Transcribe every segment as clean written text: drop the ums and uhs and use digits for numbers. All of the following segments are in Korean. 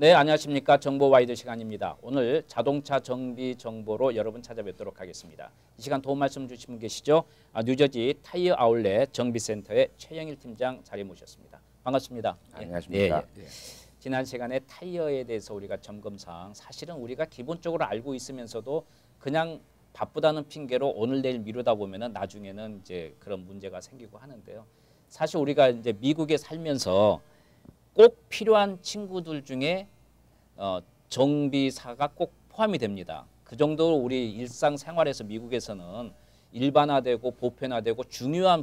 네, 안녕하십니까. 정보 와이드 시간입니다. 오늘 자동차 정비 정보로 여러분 찾아뵙도록 하겠습니다. 이 시간 도움 말씀 주신 분 계시죠? 뉴저지 타이어 아울렛 정비센터의 최영일 팀장 자리 모셨습니다. 반갑습니다. 안녕하십니까. 예. 지난 시간에 타이어에 대해서 우리가 점검사항, 사실은 우리가 기본적으로 알고 있으면서도 그냥 바쁘다는 핑계로 오늘 내일 미루다 보면은 나중에는 이제 그런 문제가 생기고 하는데요. 사실 우리가 이제 미국에 살면서 꼭 필요한 친구들 중에 정비사가 꼭 포함이 됩니다. 그 정도로 우리 일상생활에서 미국에서는 일반화되고 보편화되고 중요한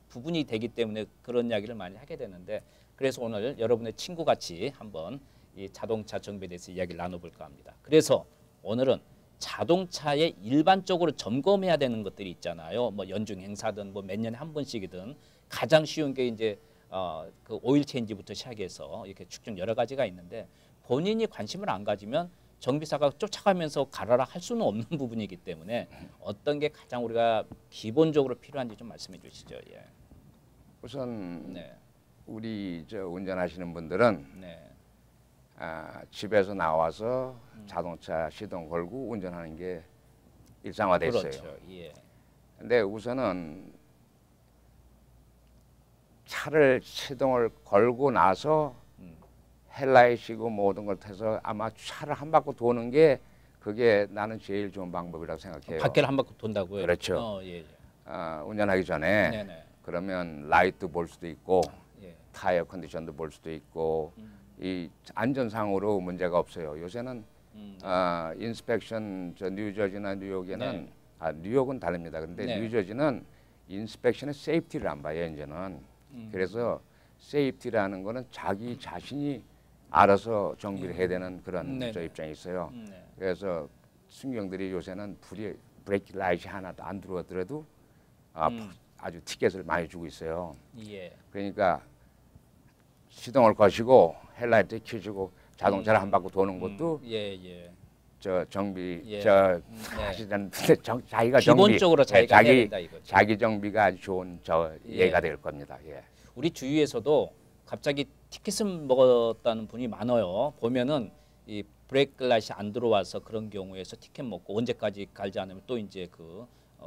부분이 되기 때문에 그런 이야기를 많이 하게 되는데, 그래서 오늘 여러분의 친구같이 한번 이 자동차 정비에 대해서 이야기를 나눠볼까 합니다. 그래서 오늘은 자동차에 일반적으로 점검해야 되는 것들이 있잖아요. 뭐 연중 행사든 뭐 몇 년에 한 번씩이든 가장 쉬운 게 이제 그 오일 체인지부터 시작해서 이렇게 축적 여러 가지가 있는데, 본인이 관심을 안 가지면 정비사가 쫓아가면서 가라라 할 수는 없는 부분이기 때문에 어떤 게 가장 우리가 기본적으로 필요한지 좀 말씀해 주시죠. 예. 우선 네. 우리 운전하시는 분들은 네. 집에서 나와서 자동차 시동 걸고 운전하는 게 일상화됐어요. 그렇죠. 예. 근데 우선은 차를 시동을 걸고 나서 헬라이시고 모든 걸 타서 아마 차를 한 바퀴 도는 게 그게 나는 제일 좋은 방법이라고 생각해요. 밖에를 한 바퀴 돈다고요? 그렇죠. 예. 운전하기 전에 네네. 그러면 라이트 볼 수도 있고 예. 타이어 컨디션도 볼 수도 있고 이 안전상으로 문제가 없어요. 요새는 인스펙션 뉴저지나 뉴욕에는 네. 뉴욕은 다릅니다. 근데 네. 뉴저지는 인스펙션의 세이프티를 안 봐요. 이제는. 그래서 세이프티라는 거는 자기 자신이 알아서 정비를 해야 되는 그런 저 입장이 있어요. 그래서 승경들이 요새는 브레이크 라이트 하나도 안 들어오더라도 아주 티켓을 많이 주고 있어요. 예. 그러니까 시동을 거시고 헬라이트 켜주고 자동차를 한 바퀴 도는 것도 저 정비 하시는 자기가 기본적으로 정비, 자기가 해야 된다 이거죠. 자기 정비가 아주 좋은 예가 될 겁니다. 예. 우리 주위에서도 갑자기 티켓을 먹었다는 분이 많아요. 보면은 이 브레이크 라이트가 안 들어와서 그런 경우에서 티켓 먹고 언제까지 갈지 않으면 또 이제 그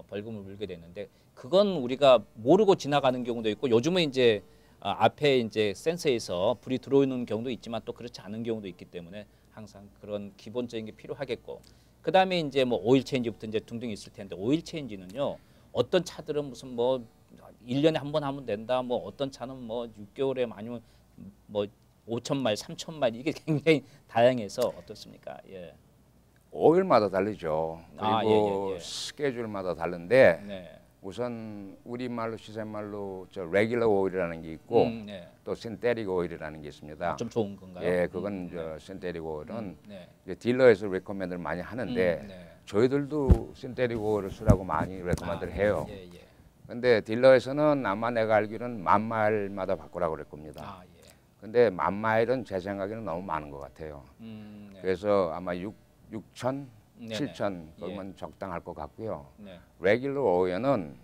벌금을 물게 되는데, 그건 우리가 모르고 지나가는 경우도 있고, 요즘은 이제 앞에 이제 센서에서 불이 들어오는 경우도 있지만 또 그렇지 않은 경우도 있기 때문에 항상 그런 기본적인 게 필요하겠고, 그 다음에 이제 뭐 오일 체인지부터 이제 등등 있을 텐데, 오일 체인지는요 어떤 차들은 무슨 뭐 1년에 한 번 하면 된다, 뭐 어떤 차는 뭐 6개월에 아니면 뭐 5,000마일, 3,000마일, 이게 굉장히 다양해서 어떻습니까? 예. 오일마다 다르죠. 그리고 스케줄마다 다른데 네. 우선 우리말로 시샘말로 저 레귤러 오일이라는 게 있고 또 신테릭 오일이라는 게 있습니다. 좀 좋은 건가요? 예, 그건 저 신테릭 오일은 이제 딜러에서 레코멘드를 많이 하는데 저희들도 신테릭 오일을 쓰라고 많이 레코멘드를 해요. 근데 딜러에서는 아마 내가 알기로는 10,000마일마다 바꾸라고 그럴 겁니다. 근데 10,000마일은 제 생각에는 너무 많은 것 같아요. 그래서 아마 6,000, 7,000 그러면 적당할 것 같고요. 레귤러 오일은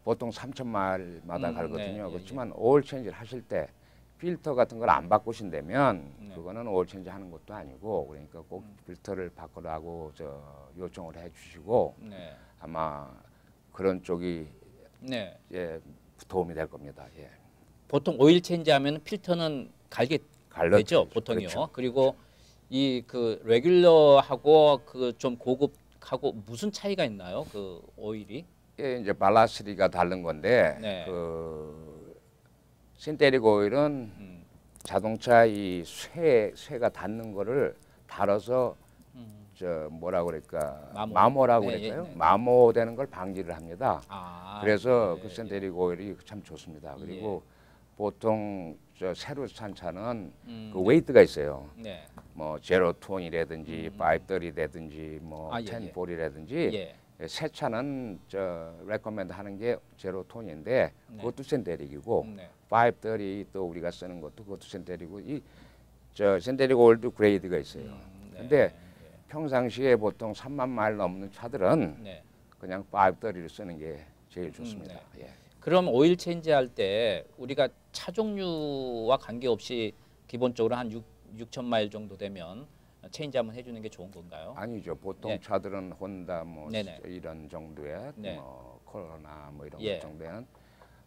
보통 3,000마일마다 갈거든요. 그렇지만 오일 체인지를 하실 때 필터 같은 걸 안 바꾸신다면 그거는 오일 체인지 하는 것도 아니고, 그러니까 꼭 필터를 바꾸라고 요청을 해주시고 아마 그런 쪽이 도움이 될 겁니다. 예. 보통 오일 체인지 하면 필터는 갈게 되죠, 보통요. 그렇죠. 그리고 이 그 레귤러하고 그 좀 고급하고 무슨 차이가 있나요? 그 오일이? 예, 이제 발라시리가 다른 건데 그 신테릭 오일은 자동차 이 쇠가 닿는 거를 달아서 저 뭐라 그럴까 마모라고 그럴까요? 마모되는 걸 방지를 합니다. 그래서 그 신테릭 오일이 참 좋습니다. 그리고 보통 저 새로 산 차는 그 웨이트가 있어요. 뭐 제로톤이라든지 530이라든지 뭐 1040이라든지 새 차는 저 레코멘드 하는 게 제로톤인데 그것도 신테릭이고 530 또 우리가 쓰는 것도 그것도 신테릭이고, 이 저 신테릭 오일도 그레이드가 있어요. 근데 평상시에 보통 3만 마일 넘는 차들은 그냥 530를 쓰는 게 제일 좋습니다. 예. 그럼 오일 체인지 할 때 우리가 차 종류와 관계없이 기본적으로 한 6천 마일 정도 되면 체인지 한번 해주는 게 좋은 건가요? 아니죠. 보통 네. 차들은 혼다 뭐 네네. 이런 정도의 네. 뭐 코로나 뭐 이런 예. 것 정도에는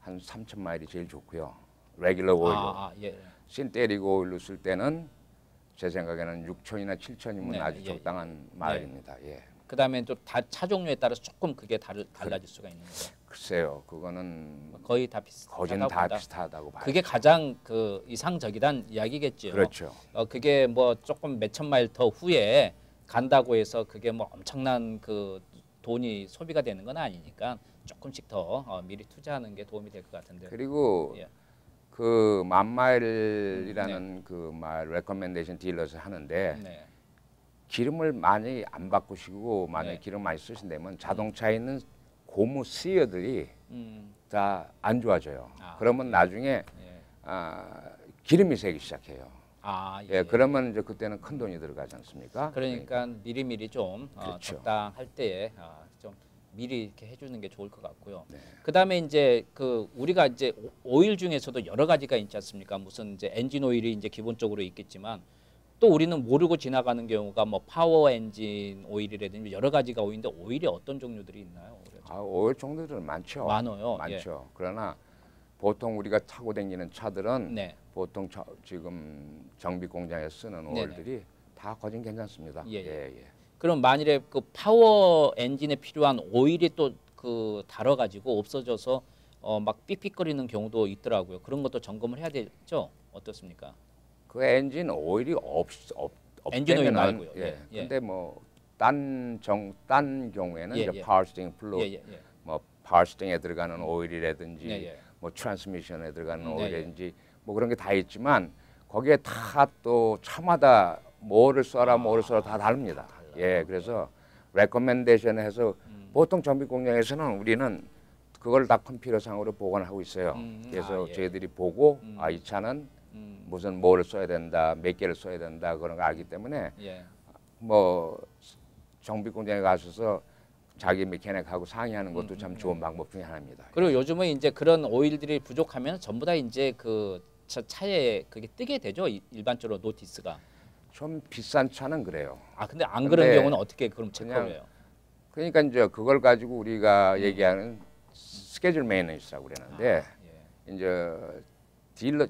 한 3천 마일이 제일 좋고요. 레귤러 오일로. 예. 신테릭 오일로 쓸 때는 제 생각에는 6천이나 7천이면 네, 아주 예, 적당한 마일입니다. 예. 그다음에 또 차 종류에 따라서 조금 그게 달라질 수가 있는 거죠. 글쎄요, 그거는 거의 다 거진 비슷하다고 다 보다. 비슷하다고 봐요. 그게 가장 그 이상적이란 이야기겠죠. 그렇죠. 그게 뭐 조금 몇천 마일 더 후에 간다고 해서 그게 뭐 엄청난 그 돈이 소비가 되는 건 아니니까 조금씩 더 미리 투자하는 게 도움이 될 것 같은데. 그리고 예. 그 만마일이라는 네. 그 말 레커멘데이션 딜러스 하는데 네. 기름을 많이 안 바꾸시고 만약에 네. 기름 많이 쓰신다면 자동차에 있는 고무 시어들이 다 안 좋아져요. 그러면 나중에 예. 기름이 새기 시작해요. 예. 그러면 이제 그때는 큰 돈이 들어가지 않습니까? 그러니까 미리미리 좀 그렇죠. 적당할 때에 좀 미리 이렇게 해주는 게 좋을 것 같고요. 네. 그다음에 이제 그 우리가 이제 오일 중에서도 여러 가지가 있지 않습니까? 무슨 이제 엔진 오일이 이제 기본적으로 있겠지만 또 우리는 모르고 지나가는 경우가 뭐 파워 엔진 오일이라든지 여러 가지가 오일인데 오일이 어떤 종류들이 있나요? 오일 종류들은 많죠. 많아요. 많죠. 그러나 보통 우리가 타고 다니는 차들은 네. 보통 지금 정비 공장에 쓰는 오일들이 다 거진 괜찮습니다. 예. 그럼 만일에 그 파워 엔진에 필요한 오일이 또 그 달아가지고 없어져서 막 삑삑거리는 경우도 있더라고요. 그런 것도 점검을 해야 되죠? 어떻습니까? 그 엔진 오일이 엔진 오일 없다면은 말고요. 근데 뭐 딴 경우에는 이제 파워 스팅 플루이드 뭐 파워 스팅에 들어가는 오일이라든지 뭐 트랜스미션에 들어가는 오일이라든지 뭐 그런 게 다 있지만 거기에 다 또 차마다 뭐를 써라 다 다릅니다. 그래서 레커멘데이션 해서 보통 정비 공장에서는 우리는 그걸 다 컴퓨터상으로 보관을 하고 있어요. 그래서 저희들이 보고 이 차는 무슨 뭐를 써야 된다, 몇 개를 써야 된다 그런 거 알기 때문에 뭐 정비 공장에 가셔서 자기 메케닉하고 상의하는 것도 참 좋은 방법 중에 하나입니다. 그리고 요즘은 이제 그런 오일들이 부족하면 전부 다 이제 그 차에 그게 뜨게 되죠. 일반적으로 노티스가. 좀 비싼 차는 그래요. 근데 안 그런 경우는 어떻게 그럼 체크를 해요? 그러니까 이제 그걸 가지고 우리가 얘기하는 스케줄 메인턴스라고 그러는데 이제 딜러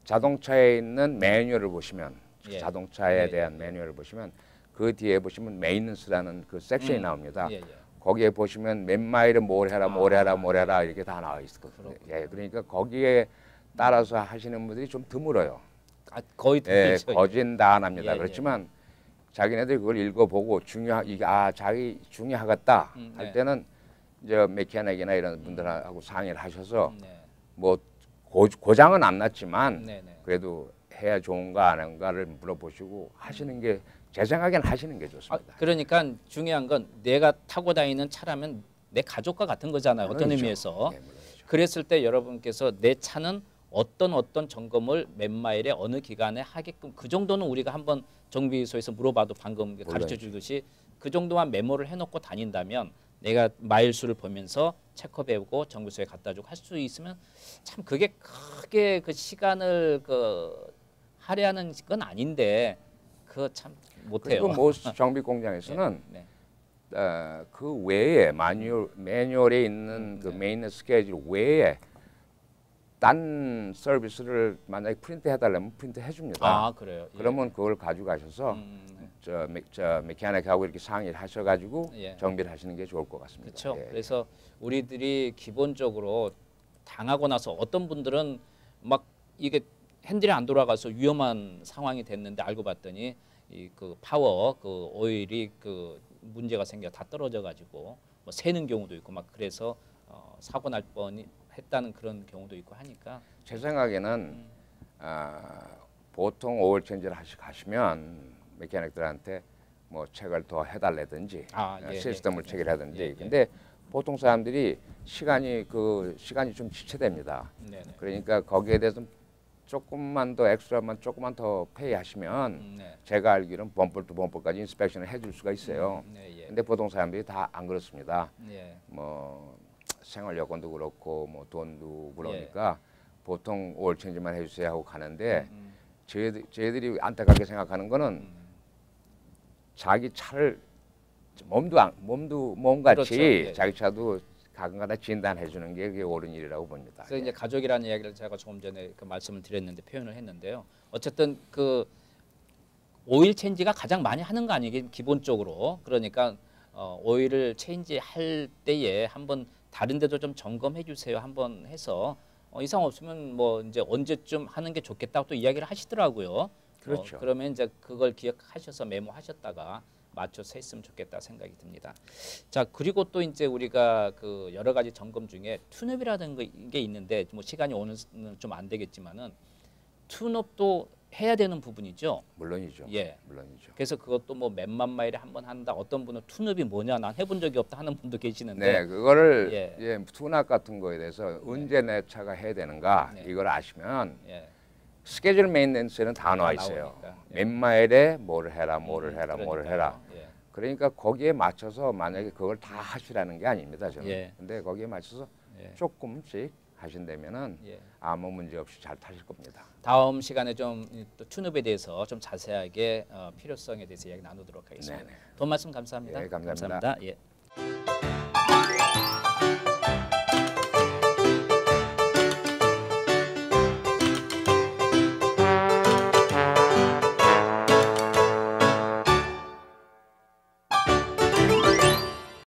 자동차에 있는 매뉴얼을 보시면 자동차에 대한 매뉴얼을 보시면 그 뒤에 보시면 메인턴스라는 그 섹션이 나옵니다. 거기에 보시면 몇 마일은 뭘 해라 이렇게 다 나와 있거든요. 그러니까 거기에 따라서 하시는 분들이 좀 드물어요. 거의 드물죠. 거진 다 안 합니다. 그렇지만 자기네들이 그걸 읽어보고 이게 자기 중요하겠다 할 때는 이제 메케닉이나 이런 분들하고 상의를 하셔서 뭐 고장은 안 났지만 그래도 해야 좋은가 안 한가를 물어보시고 하시는 게 제 생각에는 하시는 게 좋습니다. 그러니까 중요한 건 내가 타고 다니는 차라면 내 가족과 같은 거잖아요. 어떤 의미에서. 그랬을 때 여러분께서 내 차는 어떤 점검을 몇 마일에 어느 기간에 하게끔 그 정도는 우리가 한번 정비소에서 물어봐도 방금 가르쳐 주듯이 그 정도만 메모를 해놓고 다닌다면 내가 마일수를 보면서 체크해보고 정비소에 갖다 주고 할 수 있으면 참 그게 크게 그 시간을 할애하는 건 아닌데 그거 참 못해요. 그리고 뭐 정비 공장에서는 그 외에 매뉴얼에 있는 그 메인턴스 스케줄 외에 딴 서비스를 만약에 프린트 해달라면 프린트 해줍니다. 그래요? 그러면 그걸 가지고 가셔서 저 메케닉하고 이렇게 상의를 하셔가지고 정비를 하시는 게 좋을 것 같습니다. 그렇죠. 그래서 우리들이 기본적으로 당하고 나서 어떤 분들은 막 이게 핸들이 안 돌아가서 위험한 상황이 됐는데 알고 봤더니 그 파워 그 오일이 그 문제가 생겨 다 떨어져 가지고 뭐 새는 경우도 있고 막 그래서 사고 날 뻔이 했다는 그런 경우도 있고 하니까 제 생각에는 보통 오일 체인지를 가시면 메케닉들한테 뭐 책을 더 해달라든지 시스템을 체결하든지 근데 보통 사람들이 시간이 좀 지체됩니다. 그러니까 거기에 대해서 조금만 더 페이하시면 제가 알기로는 범퍼 투 범퍼까지 인스펙션을 해줄 수가 있어요. 근데 보통 사람들이 다 안 그렇습니다. 뭐 생활 여건도 그렇고 뭐 돈도 그러니까 보통 오일 체인지만 해주세요 하고 가는데 저희들이 안타깝게 생각하는 거는 자기 차를 몸같이 그렇죠. 예. 자기 차도 가끔가다 진단해 주는 게 그게 옳은 일이라고 봅니다. 그래서 이제 가족이라는 이야기를 제가 조금 전에 그 말씀을 드렸는데 표현을 했는데요. 어쨌든 그 오일 체인지가 가장 많이 하는 거 아니겠 기본적으로. 그러니까 오일을 체인지할 때에 한번 다른 데도 좀 점검해 주세요. 한번 해서 이상 없으면 뭐 이제 언제쯤 하는 게 좋겠다고 또 이야기를 하시더라고요. 그렇죠. 그러면 이제 그걸 기억하셔서 메모하셨다가 맞춰서 했으면 좋겠다 생각이 듭니다. 자, 그리고 또 이제 우리가 그 여러 가지 점검 중에 튠업이라는 게 있는데 뭐 시간이 오늘 좀 안 되겠지만은 튠업도 해야 되는 부분이죠. 물론이죠. 예. 물론이죠. 그래서 그것도 뭐 몇만 마일에 한 번 한다. 어떤 분은 튠업이 뭐냐, 난 해본 적이 없다 하는 분도 계시는데. 네, 그거를 예. 튠업 같은 거에 대해서 언제 내 차가 해야 되는가 네. 이걸 아시면 예. 스케줄 메인텐스는 다 나와 있어요. 나오니까. 몇 마일에 뭐를 해라, 뭐를 해라, 그러니까요. 뭐를 해라. 예. 그러니까 거기에 맞춰서 만약에 그걸 다 하시라는 게 아닙니다, 저는. 예. 근데 거기에 맞춰서 예. 조금씩 하신다면은 예. 아무 문제 없이 잘 타실 겁니다. 다음 시간에 좀 또 튠업에 대해서 좀 자세하게 필요성에 대해서 이야기 나누도록 하겠습니다. 네네. 도움 말씀 감사합니다. 예, 감사합니다. 감사합니다. 예.